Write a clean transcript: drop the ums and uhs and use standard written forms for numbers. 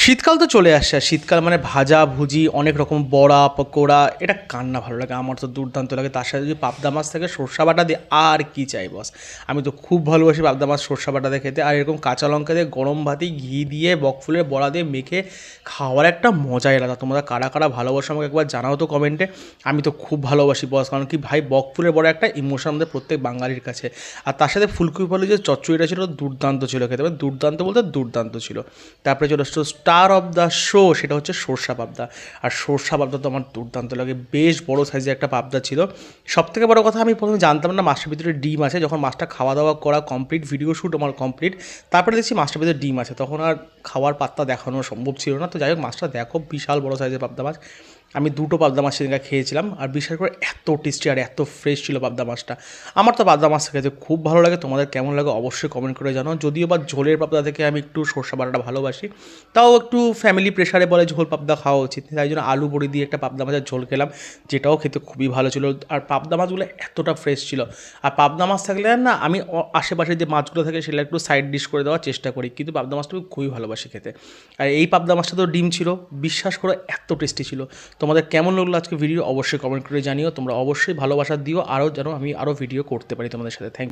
শীতকাল তো চলে আসছে আর শীতকাল মানে ভাজা ভুজি অনেক রকম বড়া পকোড়া এটা কার না ভালো লাগে। আমার তো দুর্দান্ত লাগে। তার সাথে যদি পাবদা মাছ থাকে সর্ষা বাটা দিয়ে আর কি চাই বস। আমি তো খুব ভালোবাসি পাবদা মাছ সর্ষা বাটা দিয়ে খেতে। আর এরকম কাঁচা লঙ্কা দিয়ে গরম ভাতে ঘি দিয়ে বকফুলের বড়া দিয়ে মেখে খাওয়ার একটা মজাই আলাদা। তোমরা কারা কারা ভালোবাসো আমাকে একবার জানাও তো কমেন্টে। আমি তো খুব ভালোবাসি বস, কারণ কি ভাই বকফুলের বড়া একটা ইমোশন আমাদের প্রত্যেক বাঙালির কাছে। আর তার সাথে ফুলকপি ফলে যে চচ্চড়িটা ছিল দুর্দান্ত ছিল খেতে, মানে দুর্দান্ত বলতে দুর্দান্ত ছিল। তারপরে চলে আসতো স্টার অফ দ্য শো, সেটা হচ্ছে সর্ষা পাবদা। আর সর্ষা পাবদা তো আমার দুর্দান্ত লাগে। বেশ বড় সাইজের একটা পাবদা ছিল। সবথেকে বড় কথা, আমি প্রথমে জানতাম না মাছটার ভিতরে ডিম আছে। যখন মাছটা খাওয়া দাওয়া করা কমপ্লিট, ভিডিও শ্যুট আমার কমপ্লিট, তারপরে দেখছি মাছটার ভিতরে ডিম আছে। তখন আর খাওয়ার পাত্তা দেখানো সম্ভব ছিল না। তো যাই হোক, মাছটা দেখো বিশাল বড় সাইজের পাবদা মাছ। আমি দুটো পাবদা মাছ সেদিনকে খেয়েছিলাম, আর বিশেষ করে এত টেস্টি আর এত ফ্রেশ ছিল পাবদা মাছটা। আমার তো পাবদা মাছটা খেতে খুব ভালো লাগে। তোমাদের কেমন লাগে অবশ্যই কমেন্ট করে জানাও। যদিও বা ঝোলের পাবদা থেকে আমি একটু সর্ষা বাটাটা ভালোবাসি, তাও একটু ফ্যামিলি প্রেশারে বলে ঝোল পাবদা খাওয়া উচিত, তাই জন্য আলু বড়ি দিয়ে একটা পাবদা মাছের ঝোল খেলাম, যেটাও খেতে খুবই ভালো ছিল। আর পাবদা মাছগুলো এতটা ফ্রেশ ছিল। আর পাবদা মাছ থাকলে না আমি আশেপাশে যে মাছগুলো থাকে সেগুলো একটু সাইড ডিশ করে দেওয়ার চেষ্টা করি, কিন্তু পাবদা মাছটা আমি খুবই ভালোবাসি খেতে। আর এই পাবদা মাছটা তো ডিম ছিল, বিশ্বাস করো এত টেস্টি ছিল। তোমাদের কেমন লাগলো আজকে ভিডিও অবশ্যই কমেন্ট করে জানিও। তোমরা অবশ্যই ভালোবাসা দিও, আরও যেন আমি আরও ভিডিও করতে পারি তোমাদের সাথে। থ্যাংক